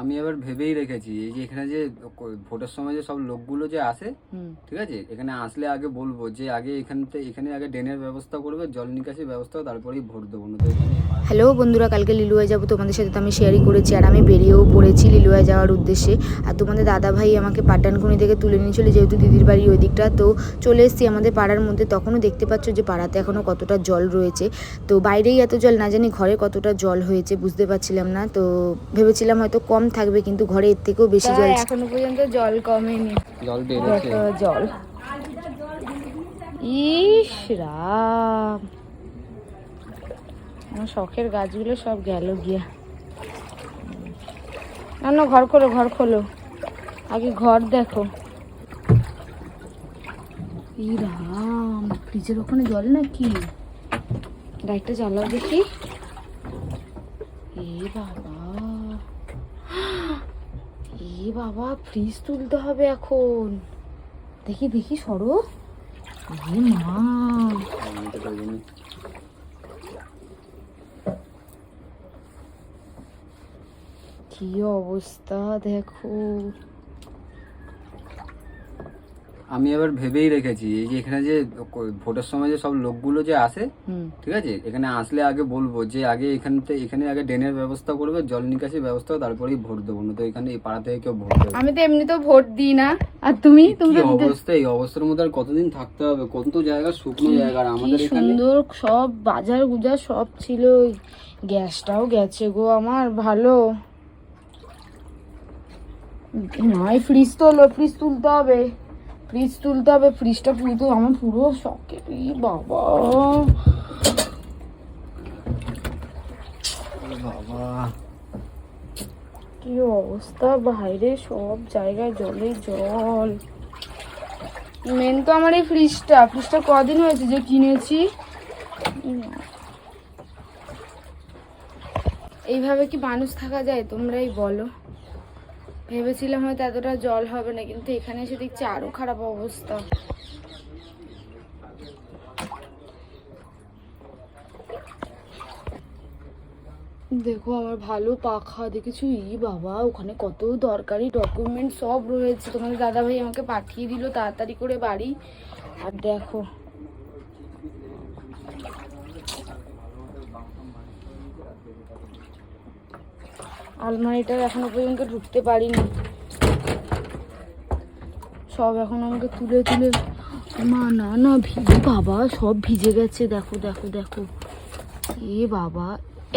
আমি এবার ভেবেই রেখেছি এই যে এখানে যে ভোটের সময় যে সব লোকগুলো যে আসে, ঠিক আছে, এখানে আসলে আগে বলবো যে আগে এখানে আগে ড্রেনের ব্যবস্থা করবে, জল নিকাশির ব্যবস্থা, তারপরেই ভোট দেবো না তো এখানে। হ্যালো বন্ধুরা, কালকে লিলুয়ায় যাবো, তোমাদের সাথে তো আমি শেয়ারই করেছি, আর আমি বেরিয়েও পড়েছি লিলুয়ায় যাওয়ার উদ্দেশ্যে। আর তোমাদের দাদা ভাই আমাকে পাটানকুনি থেকে তুলে নিয়েছিল, যেহেতু দিদির বাড়ি ওই দিকটা, তো চলে এসেছি আমাদের পাড়ার মধ্যে। তখনও দেখতে পাচ্ছ যে পাড়াতে এখনও কতটা জল রয়েছে। তো বাইরেই এত জল, না জানি ঘরে কতটা জল হয়েছে বুঝতে পারছিলাম না। তো ভেবেছিলাম হয়তো কম থাকবে, কিন্তু ঘরে এর থেকেও বেশি জল। এখনো পর্যন্ত জল কমেনি, জল বেড়েছে। জল ইস রাম, আমার শখের গাছগুলো সব গেল গিয়া। না না, ঘর খোলো, ঘর খোলো, আগে ঘর দেখো। ই রাম, ফ্রিজের ওখানে জল নাকি? লাইটটা জ্বালাও দেখি। এ বাবা, এ বাবা, ফ্রিজ তুলতে হবে এখন। দেখি দেখি, সরো। এ মা, কি অবস্থা দেখো। আমি এবার ভেবেই রেখেছি এই যে এখানে যে ভোটের সময় যে সব লোকগুলো যে আসে, ঠিক আছে, এখানে আসলে আগে বলবো যে আগে এখানে আগে ড্রেনের ব্যবস্থা করবে, জল নিকাশির ব্যবস্থা, তারপরেই ভোট দেবো না তো এখানে এই পাড়া থেকে কেউ ভোট দেবে। আমি তো এমনিতেও ভোট দিই না, আর তুমি কি অবস্থা, এই অবস্থার মধ্যে আর কতদিন থাকতে হবে? কত জায়গা শুকনো জায়গা, আর আমাদের এখানে সুন্দর সব বাজার গুজার সব ছিল। গ্যাসটাও গেছে গো আমার, ভালো নয়। ফ্রিজ তোলো, ফ্রিজ তুলতে হবে, ফ্রিজ তুলতে হবে, ফ্রিজটা পুরো আমার পুরো শখে। বাবা বাবা, কি অবস্থা, বাইরে সব জায়গায় জলে জল। মেন তো আমার এই ফ্রিজটা কদিন হয়েছে যে কিনেছি। এইভাবে কি মানুষ থাকা যায় তোমরাই বলো? ভেবেছিলাম হয়তো এতটা জল হবে না, কিন্তু এখানে এসে দেখছি আরো খারাপ অবস্থা। দেখো আমার ভালো পাখা দেখেছো? ই বাবা, ওখানে কত দরকারি ডকুমেন্ট সব রয়েছে, তোমাদের দাদা ভাই আমাকে পাঠিয়ে দিল তাড়াতাড়ি করে বাড়ি। আর দেখো আলমারিটা এখনো পর্যন্ত ঢুকতে পারিনি, সব এখন আমাকে তুলে তুলে। মা না না, বাবা সব ভিজে গেছে, দেখো দেখো দেখো। এ বাবা,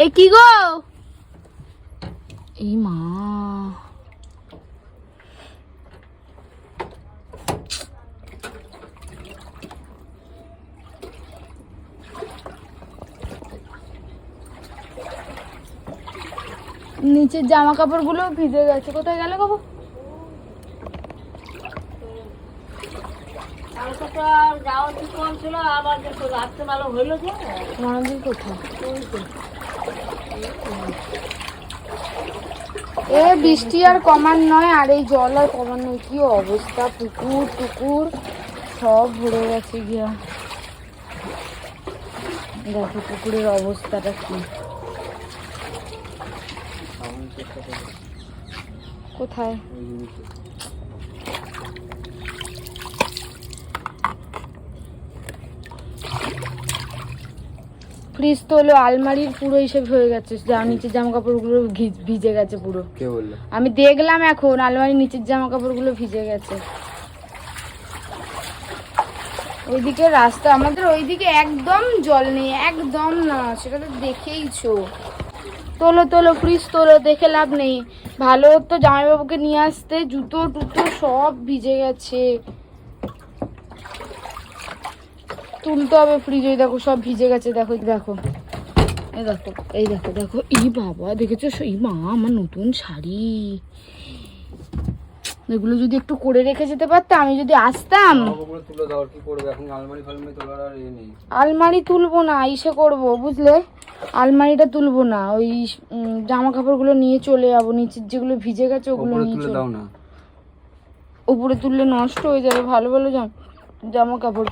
এ কি গো, এই মা, নিচের জামা কাপড় গুলো ভিজে গেছে। কোথায় গেল বাবু? এ বৃষ্টি আর কমান নয়, আর এই জল আর কমান নয়। কি অবস্থা, পুকুর টুকুর সব ভরে গেছে গিয়া। দেখো পুকুরের অবস্থাটা কি। কোথায়? ফ্রিজ তো হলো, আলমারির পুরো হিসেব হয়ে গেছে, নিচের জামা কাপড় গুলো ভিজে গেছে পুরো। কে বললো? আমি দেখলাম এখন আলমারির নিচের জামা কাপড় গুলো ভিজে গেছে। ওইদিকে রাস্তা, আমাদের ওইদিকে একদম জল নেই, একদম না, সেটা তো দেখেইছো। তোলো তোলো, ফ্রিজ তোলো, দেখে লাভ নেই। ভালো হতো জামাইবাবুকে নিয়ে আসতে, জুতো টুতো সব ভিজে গেছে, তুলতে হবে ফ্রিজ। ওই দেখো সব ভিজে গেছে, দেখো দেখো, এই দেখো, এই দেখো দেখো। ই বাবা, দেখেছো? এই মা, আমার নতুন শাড়ি, এগুলো যদি একটু করে রেখে যেতে পারতাম, আমি যদি আসতাম। আলমারি তুলবো না, ইসে করবো বুঝলে, আলমারিটা তুলবো না, ওই জামা কাপড় গুলো নিয়ে চলে যাবো, নিচের যেগুলো ভিজে গেছে ওগুলো নিয়ে চলে যাও না। উপরে তুললে নষ্ট হয়ে যাবে, ভালো ভালো জামা কাপড়।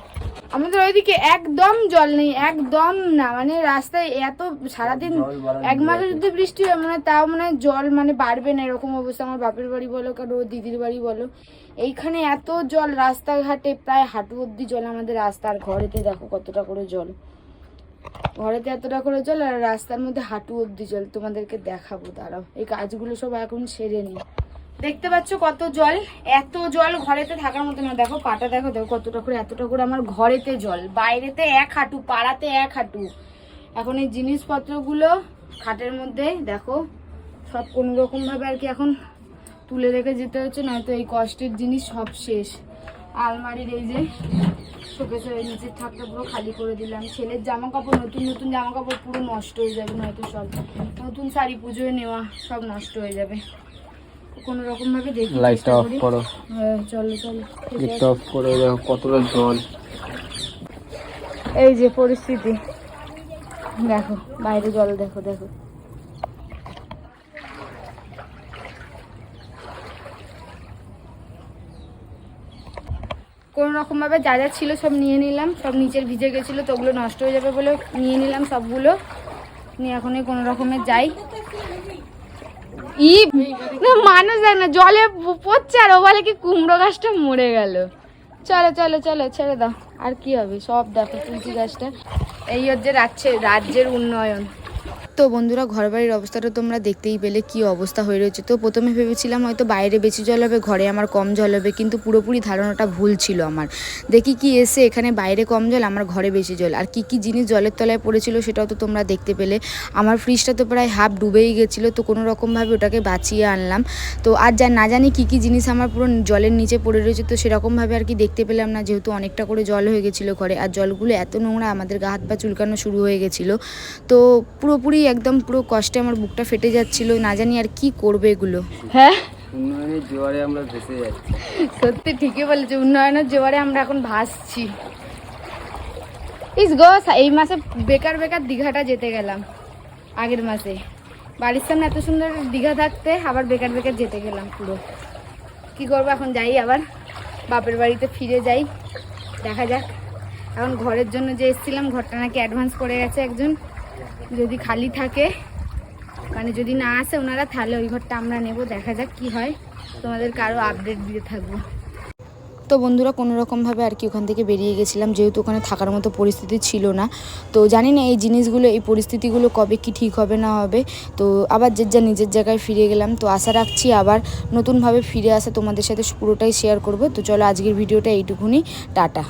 আমাদের ওইদিকে একদম জল নেই, একদম না, মানে রাস্তায় এত সারাদিন এক মাসে যদি বৃষ্টি হয় মানে তাও মানে জল মানে বাড়বে না এরকম অবস্থা। আমার বাপের বাড়ি বলো কারো দিদির বাড়ি বলো, এইখানে এত জল, রাস্তাঘাটে প্রায় হাঁটু অব্দি জল আমাদের রাস্তা। আর ঘরেতে দেখো কতটা করে জল, ঘরেতে এতটা করে জল আর রাস্তার মধ্যে হাঁটু অব্দি জল। তোমাদেরকে দেখাবো, দাঁড়াও, এই কাজগুলো সব এখন সেরে নি। দেখতে পাচ্ছ কত জল, এত জল ঘরেতে থাকার মতো না। দেখো পাটা দেখো, দেখো কতটা করে, এতটা করে আমার ঘরেতে জল, বাইরেতে এক হাঁটু, পাড়াতে এক হাঁটু। এখন এই জিনিসপত্রগুলো খাটের মধ্যে দেখো সব কোনো রকম ভাবে আর কি এখন তুলে রেখে যেতে হচ্ছে, নয়তো এই কষ্টের জিনিস সব শেষ। আলমারির এই যে শোকেসের নিচের থাকটা পুরো খালি করে দিলাম। ছেলের জামা কাপড়, নতুন নতুন জামা কাপড় পুরো নষ্ট হয়ে যাবে, নয়তো সব নতুন শাড়ি পুজোয় নেওয়া সব নষ্ট হয়ে যাবে। কোনো রকম ভাবে দেখি, লাইটটা অফ করো। হ্যাঁ চলো চলো, লাইটটা অফ করে দেখো কতটা জল। এই যে পরিস্থিতি দেখো, বাইরে জল দেখো, দেখো কোনো রকম ভাবে যা যা ছিল সব নিয়ে নিলাম, সব নিচের ভিজে গেছিল তো ওগুলো নষ্ট হয়ে যাবে বলে নিয়ে নিলাম সবগুলো নিয়ে। এখন কোনো রকমে যাই, ই না মানুষ দেখ না জলে পড়ছে আর ও বলে কি কুমড়ো গাছটা মরে গেল। চলো চলো চলো ছেড়ে দাও, আর কি হবে, সব দেখো তুলসী গাছটা। এই হচ্ছে রাজ্যের উন্নয়ন। তো বন্ধুরা ঘরবাড়ির অবস্থাটা তোমরা দেখতেই পেলে কি অবস্থা হয়ে রয়েছে। তো প্রথমে ভেবেছিলাম হয়তো বাইরে বেশি জল হবে, ঘরে আমার কম জল হবে, কিন্তু পুরোপুরি ধারণাটা ভুল ছিল আমার। দেখি কি এসে এখানে বাইরে কম জল, আমার ঘরে বেশি জল। আর কি কি জিনিস জলের তলায় পড়েছিল সেটাও তো তোমরা দেখতে পেলে। আমার ফ্রিজটা তো প্রায় হাফ ডুবেই গেছিলো, তো কোনো রকমভাবে ওটাকে বাঁচিয়ে আনলাম। তো আর না জানি কি কি জিনিস আমার পুরো জলের নিচে পড়ে রয়েছে, তো সেরকমভাবে আর কি দেখতে পেলাম না, যেহেতু অনেকটা করে জল হয়ে গেছিলো ঘরে। আর জলগুলো এত নোংরা, আমাদের গা হাত পা চুলকানো শুরু হয়ে গেছিলো। তো পুরোপুরি একদম পুরো কষ্টে আমার বুকটা ফেটে যাচ্ছিল, না জানি আর কি করবে এগুলো। হ্যাঁ উন্নয়নের জোয়ারে আমরা ভেসে যাচ্ছি। সত্যি ঠিকই বলেছে, উন্নয়নের জোয়ারে আমরা এখন ভাসছি। ইস গো, এই মাসে বেকার বেকার দীঘাটা যেতে গেলাম, আগের মাসে বাড়ির সামনে এত সুন্দর দীঘা থাকতে আবার বেকার বেকার যেতে গেলাম পুরো। কি করবো এখন, যাই আবার বাপের বাড়িতে ফিরে যাই, দেখা যাক। এখন ঘরের জন্য যে এসেছিলাম ঘরটা নাকি অ্যাডভান্স করে গেছে একজন, যদি খালি থাকে মানে যদি না আসে ওনারা তাহলে ওই ঘরটা আমরা নেব, দেখা যাক কি হয়, তোমাদেরকে আরও আপডেট দিতে থাকবো। তো বন্ধুরা কোনো রকমভাবে আর কি ওখান থেকে বেরিয়ে গেছিলাম, যেহেতু ওখানে থাকার মতো পরিস্থিতি ছিল না। তো জানি না এই জিনিসগুলো, এই পরিস্থিতিগুলো কবে কি ঠিক হবে না হবে। তো আবার যে নিজের জায়গায় ফিরে গেলাম। তো আশা রাখছি আবার নতুনভাবে ফিরে আসা তোমাদের সাথে পুরোটাই শেয়ার করব। তো চলো আজকের ভিডিওটা এইটুকুনি, টাটা।